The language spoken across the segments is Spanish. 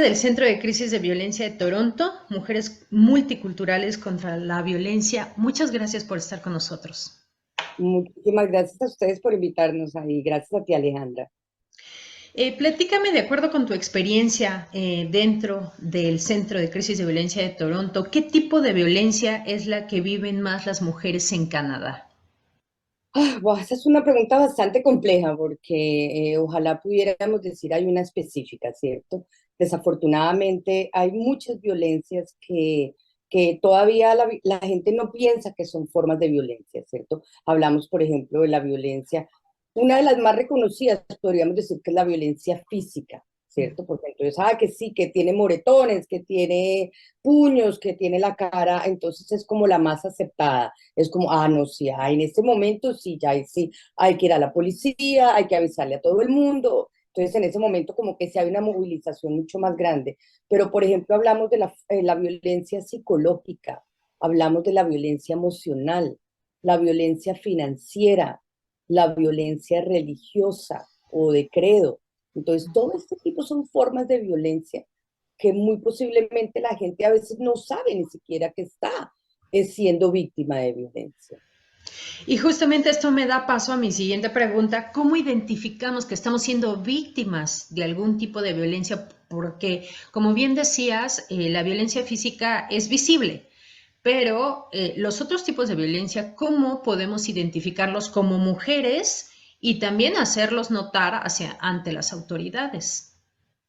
del Centro de Crisis de Violencia de Toronto, Mujeres Multiculturales contra la Violencia. Muchas gracias por estar con nosotros. Muchísimas gracias a ustedes por invitarnos ahí. Gracias a ti, Alejandra. Platícame, de acuerdo con tu experiencia dentro del Centro de Crisis de Violencia de Toronto, ¿qué tipo de violencia es la que viven más las mujeres en Canadá? Buah, esa es una pregunta bastante compleja porque ojalá pudiéramos decir hay una específica, ¿cierto? Desafortunadamente hay muchas violencias que todavía la gente no piensa que son formas de violencia, ¿cierto? Hablamos, por ejemplo, de la violencia. Una de las más reconocidas podríamos decir que es la violencia física, ¿cierto? Porque entonces, que sí, que tiene moretones, que tiene puños, que tiene la cara, entonces es como la más aceptada. Es como, no, sí, en este momento sí, ya sí, hay que ir a la policía, hay que avisarle a todo el mundo. Entonces, en ese momento como que sí hay una movilización mucho más grande. Pero, por ejemplo, hablamos de la violencia psicológica, hablamos de la violencia emocional, la violencia financiera, la violencia religiosa o de credo. Entonces, todo este tipo son formas de violencia que muy posiblemente la gente a veces no sabe ni siquiera que está siendo víctima de violencia. Y justamente esto me da paso a mi siguiente pregunta. ¿Cómo identificamos que estamos siendo víctimas de algún tipo de violencia? Porque, como bien decías, la violencia física es visible, pero los otros tipos de violencia, ¿cómo podemos identificarlos como mujeres y también hacerlos notar ante las autoridades?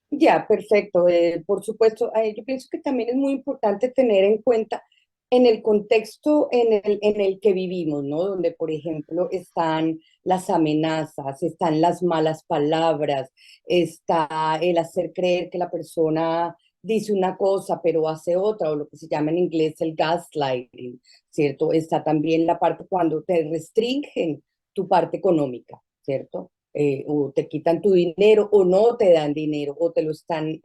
Ya, perfecto. Por supuesto, yo pienso que también es muy importante tener en cuenta en el contexto en el que vivimos, ¿no? Donde, por ejemplo, están las amenazas, están las malas palabras, está el hacer creer que la persona dice una cosa pero hace otra, o lo que se llama en inglés el gaslighting, ¿cierto? Está también la parte cuando te restringen tu parte económica, ¿cierto? O te quitan tu dinero o no te dan dinero o te lo están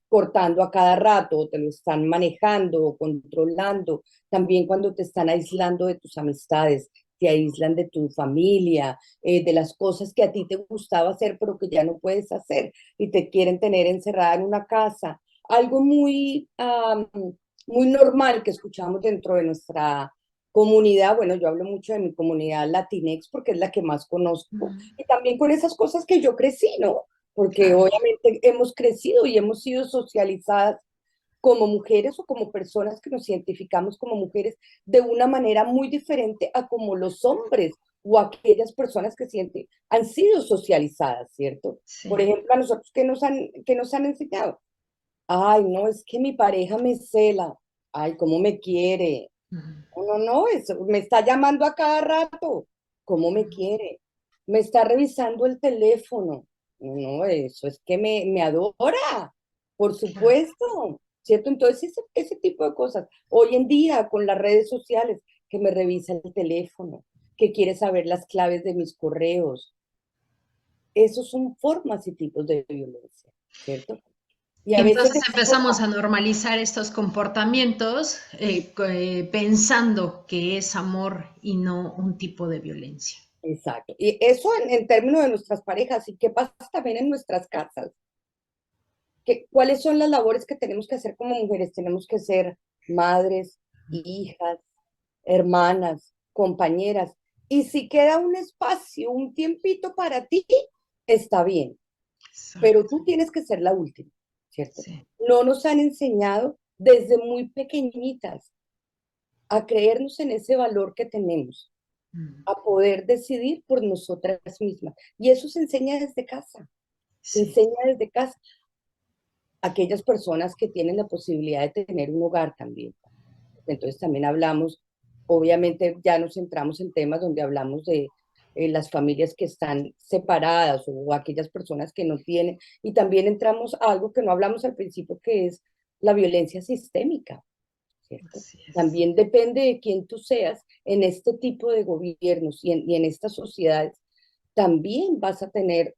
cortando a cada rato o te lo están manejando o controlando. También cuando te están aislando de tus amistades, te aíslan de tu familia, de las cosas que a ti te gustaba hacer pero que ya no puedes hacer y te quieren tener encerrada en una casa. Algo muy normal que escuchamos dentro de nuestra comunidad, bueno, yo hablo mucho de mi comunidad Latinx porque es la que más conozco, y también con esas cosas que yo crecí, ¿no? Porque Claro. obviamente hemos crecido y hemos sido socializadas como mujeres o como personas que nos identificamos como mujeres de una manera muy diferente a como los hombres o aquellas personas que han sido socializadas, ¿cierto? Por Sí. ejemplo, a nosotros que nos han enseñado. Ay, no, es que mi pareja me cela. Ay, cómo me quiere. No, no, no, eso, me está llamando a cada rato. ¿Cómo me quiere? Me está revisando el teléfono. No, no, eso es que me adora, por Claro. supuesto, ¿cierto? Entonces, ese tipo de cosas. Hoy en día, con las redes sociales, que me revisa el teléfono, que quiere saber las claves de mis correos. Esos son formas y tipos de violencia, ¿cierto? Y Y a veces entonces decimos, empezamos a normalizar estos comportamientos pensando que es amor y no un tipo de violencia. exacto. Y eso en términos de nuestras parejas, y qué pasa también en nuestras casas. ¿Cuáles son las labores que tenemos que hacer como mujeres? Tenemos que ser madres, hijas, hermanas, compañeras. Y si queda un espacio, un tiempito para ti, está bien, pero Exacto. tú tienes que ser la última, ¿cierto? Sí. No nos han enseñado desde muy pequeñitas a creernos en ese valor que tenemos, Mm. a poder decidir por nosotras mismas. Y eso se enseña desde casa, se Sí. enseña desde casa a aquellas personas que tienen la posibilidad de tener un hogar también. Entonces también hablamos, obviamente ya nos centramos en temas donde hablamos de las familias que están separadas o aquellas personas que no tienen, y también entramos a algo que no hablamos al principio, que es la violencia sistémica, ¿cierto? Así es. También depende de quién tú seas en este tipo de gobiernos y en estas sociedades, también vas a tener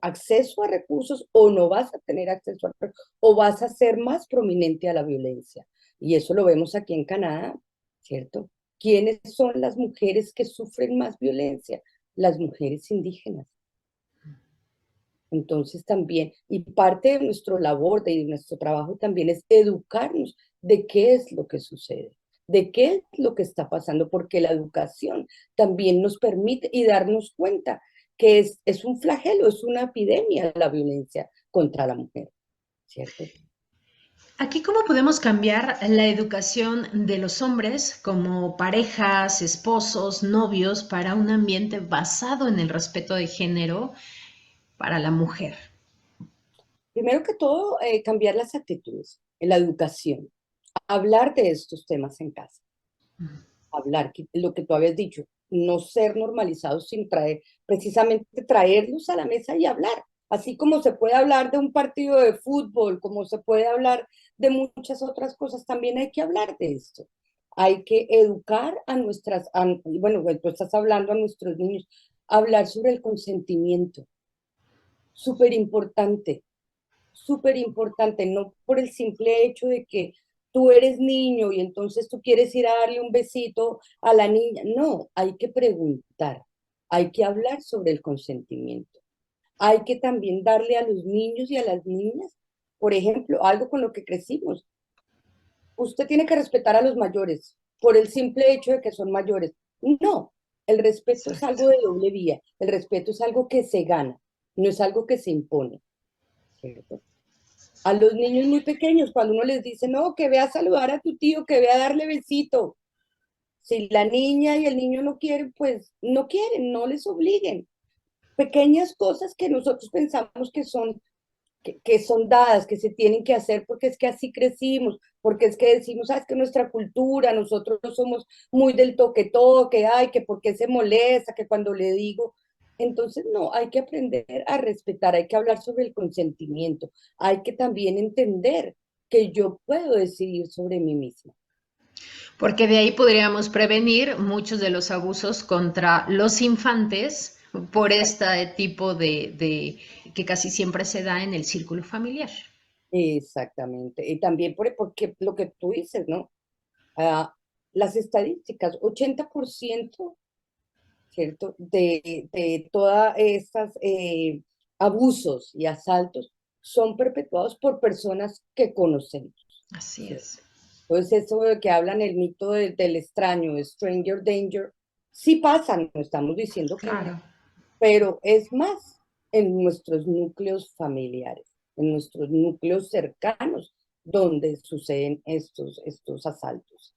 acceso a recursos o no vas a tener acceso a recursos, o vas a ser más prominente a la violencia. Y eso lo vemos aquí en Canadá, ¿cierto? ¿Quiénes son las mujeres que sufren más violencia? Las mujeres indígenas. Entonces también, y parte de nuestra labor, de nuestro trabajo también es educarnos de qué es lo que sucede, de qué es lo que está pasando, porque la educación también nos permite y darnos cuenta que es un flagelo, es una epidemia la violencia contra la mujer, ¿cierto? Aquí, ¿cómo podemos cambiar la educación de los hombres como parejas, esposos, novios, para un ambiente basado en el respeto de género para la mujer? Primero que todo, cambiar las actitudes, en la educación, hablar de estos temas en casa. Hablar, lo que tú habías dicho, no ser normalizados sin traer, precisamente traerlos a la mesa y hablar, así como se puede hablar de un partido de fútbol, como se puede hablar de muchas otras cosas, también hay que hablar de esto. Hay que educar a nuestras, bueno, tú estás hablando a nuestros niños, hablar sobre el consentimiento, súper importante, súper importante, no por el simple hecho de que tú eres niño y entonces tú quieres ir a darle un besito a la niña. No, hay que preguntar, hay que hablar sobre el consentimiento. Hay que también darle a los niños y a las niñas, por ejemplo, algo con lo que crecimos. Usted tiene que respetar a los mayores por el simple hecho de que son mayores. No, el respeto es Exacto. algo de doble vía, el respeto es algo que se gana, no es algo que se impone, ¿cierto? A los niños muy pequeños, cuando uno les dice, no, que vea a saludar a tu tío, que vea a darle besito. Si la niña y el niño no quieren, pues no quieren, no les obliguen. Pequeñas cosas que nosotros pensamos que son dadas, que se tienen que hacer porque es que así crecimos, porque es que decimos, ah, es que nuestra cultura, nosotros somos muy del toque, ay, que por qué se molesta, que cuando le digo, entonces no, hay que aprender a respetar, hay que hablar sobre el consentimiento, hay que también entender que yo puedo decidir sobre mí misma. Porque de ahí podríamos prevenir muchos de los abusos contra los infantes por este tipo de que casi siempre se da en el círculo familiar. Exactamente. Y también porque lo que tú dices, ¿no? Ah, las estadísticas, 80%, ¿cierto? De todas estas abusos y asaltos son perpetuados por personas que conocemos, Así ¿cierto? es. Entonces, eso de que hablan el mito del extraño, de stranger danger, sí pasa, no estamos diciendo que no, Claro. pero es más en nuestros núcleos familiares, en nuestros núcleos cercanos, donde suceden estos asaltos.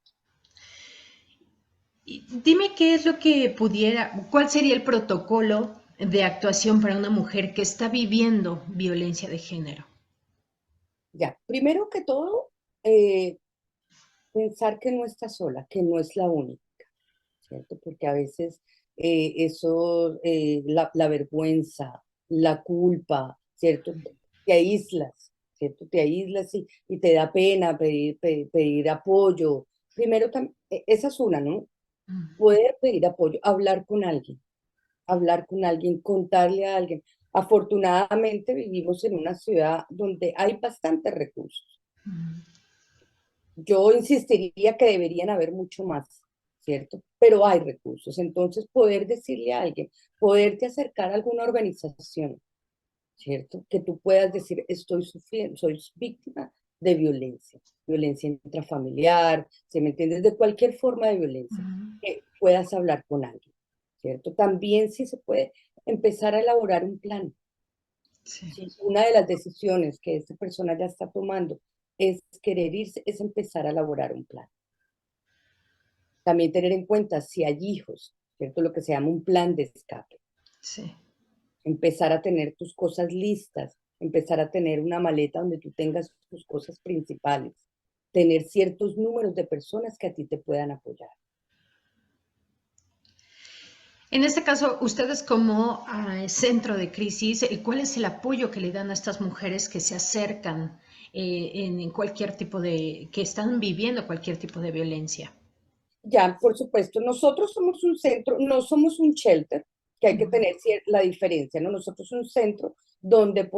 Y dime qué es lo que pudiera, cuál sería el protocolo de actuación para una mujer que está viviendo violencia de género. Ya, primero que todo, eh, pensar que no está sola, que no es la única, ¿cierto? Porque a veces la vergüenza, la culpa, ¿cierto? Te aíslas, ¿cierto? Te aíslas y te da pena pedir apoyo. Primero, esa es una, ¿no? Poder pedir apoyo, hablar con alguien, contarle a alguien. Afortunadamente vivimos en una ciudad donde hay bastantes recursos. Yo insistiría que deberían haber mucho más, ¿cierto? Pero hay recursos. Entonces, poder decirle a alguien, poderte acercar a alguna organización, ¿cierto? Que tú puedas decir, estoy sufriendo, soy víctima de violencia, violencia intrafamiliar, ¿se me entiendes? De cualquier forma de violencia, que puedas hablar con alguien, ¿cierto? También sí se puede empezar a elaborar un plan. Sí. Si una de las decisiones que esta persona ya está tomando es querer irse, es empezar a elaborar un plan. También tener en cuenta si hay hijos, ¿cierto? Lo que se llama un plan de escape. Sí. Empezar a tener tus cosas listas, empezar a tener una maleta donde tú tengas tus cosas principales, tener ciertos números de personas que a ti te puedan apoyar. En este caso, ustedes como centro de crisis, ¿cuál es el apoyo que le dan a estas mujeres que se acercan en cualquier tipo de, que están viviendo cualquier tipo de violencia? Ya, por supuesto, nosotros somos un centro, no somos un shelter, que hay que tener la diferencia, ¿no? Nosotros somos un centro donde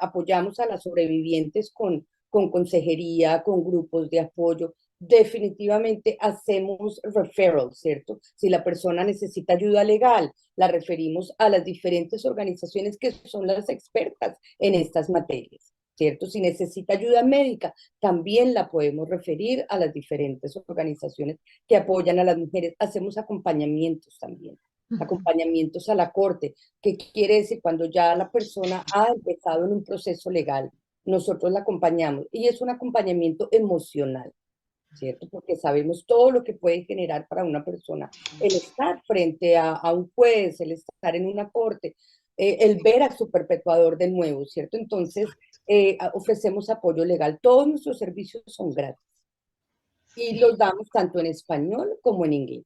apoyamos a las sobrevivientes con consejería, con grupos de apoyo, definitivamente hacemos referral, ¿cierto? Si la persona necesita ayuda legal, la referimos a las diferentes organizaciones que son las expertas en estas materias, ¿cierto? Si necesita ayuda médica, también la podemos referir a las diferentes organizaciones que apoyan a las mujeres. Hacemos acompañamientos también, acompañamientos a la corte, que quiere decir cuando ya la persona ha empezado en un proceso legal, nosotros la acompañamos y es un acompañamiento emocional, ¿cierto? Porque sabemos todo lo que puede generar para una persona el estar frente a un juez, el estar en una corte, el ver a su perpetuador de nuevo, ¿cierto? Entonces, ofrecemos apoyo legal. Todos nuestros servicios son gratis y los damos tanto en español como en inglés.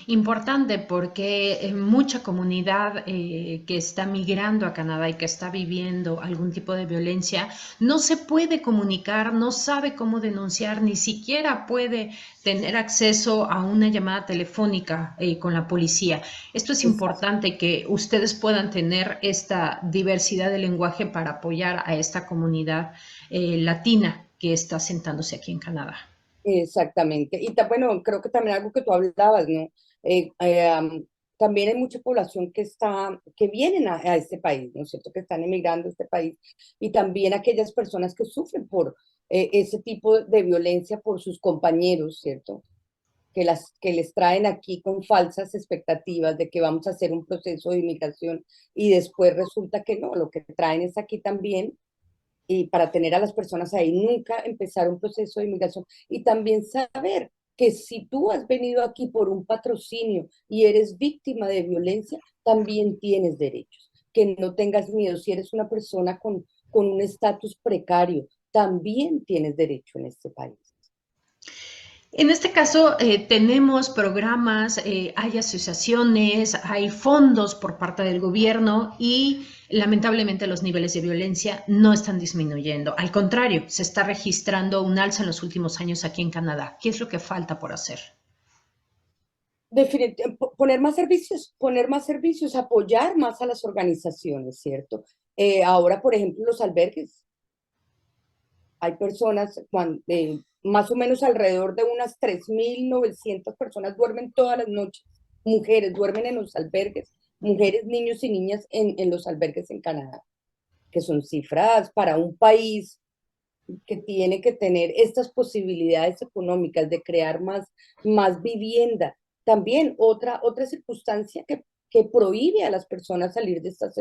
Importante porque mucha comunidad que está migrando a Canadá y que está viviendo algún tipo de violencia no se puede comunicar, no sabe cómo denunciar, ni siquiera puede tener acceso a una llamada telefónica con la policía. Esto es Exacto. importante que ustedes puedan tener esta diversidad de lenguaje para apoyar a esta comunidad latina que está asentándose aquí en Canadá. Exactamente. Y bueno, creo que también algo que tú hablabas, ¿no? Eh, eh, am, También hay mucha población que vienen a este país, ¿no es cierto? Que están emigrando a este país. Y también aquellas personas que sufren por ese tipo de violencia por sus compañeros, ¿cierto? Que les traen aquí con falsas expectativas de que vamos a hacer un proceso de inmigración y después resulta que no, lo que traen es aquí también y para tener a las personas ahí, nunca empezar un proceso de inmigración y también saber que si tú has venido aquí por un patrocinio y eres víctima de violencia, también tienes derechos. Que no tengas miedo, si eres una persona con un estatus precario, también tienes derecho en este país. En este caso, tenemos programas, hay asociaciones, hay fondos por parte del gobierno y lamentablemente los niveles de violencia no están disminuyendo. Al contrario, se está registrando un alza en los últimos años aquí en Canadá. ¿Qué es lo que falta por hacer? Poner más servicios, apoyar más a las organizaciones, ¿cierto? Ahora, por ejemplo, los albergues. Hay personas, más o menos alrededor de unas 3.900 personas duermen todas las noches. Mujeres duermen en los albergues, mujeres, niños y niñas en los albergues en Canadá, que son cifras para un país que tiene que tener estas posibilidades económicas de crear más vivienda. También otra circunstancia que prohíbe a las personas salir de estas,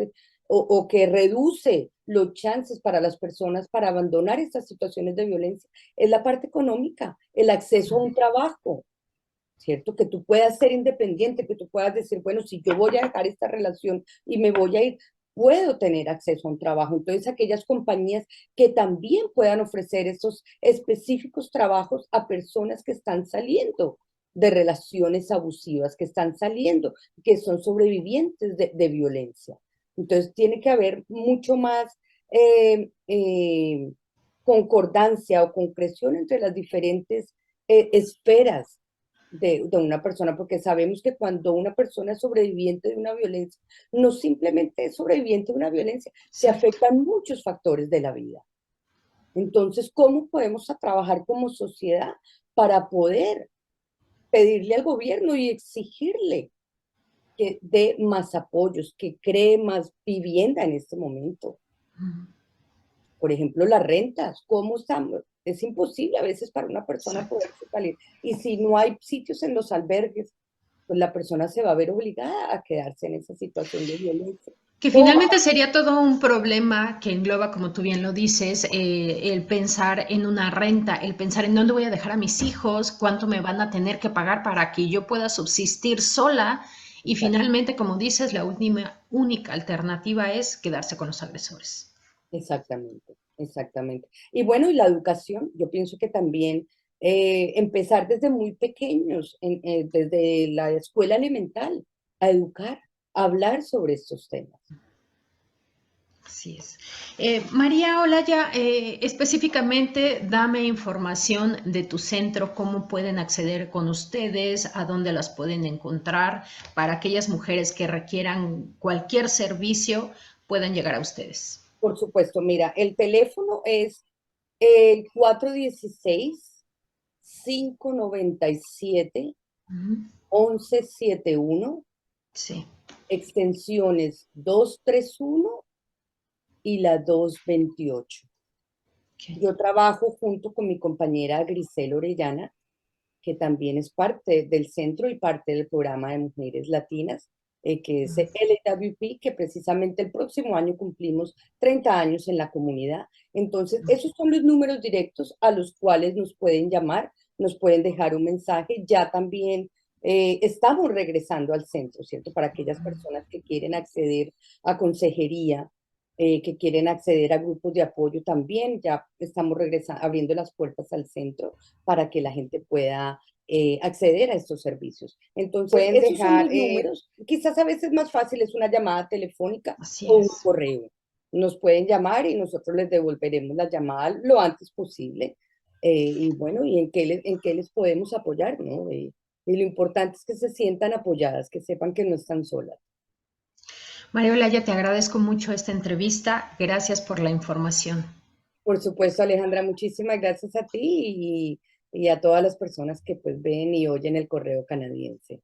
o que reduce los chances para las personas para abandonar estas situaciones de violencia, es la parte económica, el acceso a un trabajo, ¿cierto? Que tú puedas ser independiente, que tú puedas decir, bueno, si yo voy a dejar esta relación y me voy a ir, puedo tener acceso a un trabajo. Entonces, aquellas compañías que también puedan ofrecer esos específicos trabajos a personas que están saliendo de relaciones abusivas, que están saliendo, que son sobrevivientes de violencia. Entonces, tiene que haber mucho más eh, eh, concordancia o concreción entre las diferentes esferas de una persona, porque sabemos que cuando una persona es sobreviviente de una violencia, no simplemente es sobreviviente de una violencia, se Exacto. afectan muchos factores de la vida. Entonces, ¿cómo podemos trabajar como sociedad para poder pedirle al gobierno y exigirle que dé más apoyos, que cree más vivienda en este momento? Por ejemplo, las rentas, ¿cómo estamos? Es imposible a veces para una persona Exacto. poder salir. Y si no hay sitios en los albergues, pues la persona se va a ver obligada a quedarse en esa situación de violencia. Que O finalmente sería todo un problema que engloba, como tú bien lo dices, el pensar en una renta, el pensar en dónde voy a dejar a mis hijos, cuánto me van a tener que pagar para que yo pueda subsistir sola. Y finalmente, como dices, la única alternativa es quedarse con los agresores. exactamente, exactamente. Y bueno, y la educación, yo pienso que también empezar desde muy pequeños, desde la escuela elemental, a educar, a hablar sobre estos temas. Así es. María Olaya, específicamente dame información de tu centro, cómo pueden acceder con ustedes, a dónde las pueden encontrar, para aquellas mujeres que requieran cualquier servicio puedan llegar a ustedes. Por supuesto, mira, el teléfono es el 416 597 Ujú. 1171, Sí. extensiones 231 y la 228. Ok. Yo trabajo junto con mi compañera Grisel Orellana, que también es parte del centro y parte del programa de mujeres latinas, que es LWP, que precisamente el próximo año cumplimos 30 años en la comunidad. Entonces, esos son los números directos a los cuales nos pueden llamar, nos pueden dejar un mensaje. Ya también estamos regresando al centro, ¿cierto? Para aquellas personas que quieren acceder a consejería, que quieren acceder a grupos de apoyo también, ya estamos regresando, abriendo las puertas al centro para que la gente pueda acceder a estos servicios. Entonces, Pueden esos son dejar, los números. Quizás a veces más fácil es una llamada telefónica Así o un es. correo. Nos pueden llamar y nosotros les devolveremos la llamada lo antes posible. Y bueno, ¿y en qué les podemos apoyar, no? Y lo importante es que se sientan apoyadas, que sepan que no están solas. María Olaya, te agradezco mucho esta entrevista. Gracias por la información. Por supuesto, Alejandra, muchísimas gracias a ti y a todas las personas que pues ven y oyen el correo canadiense.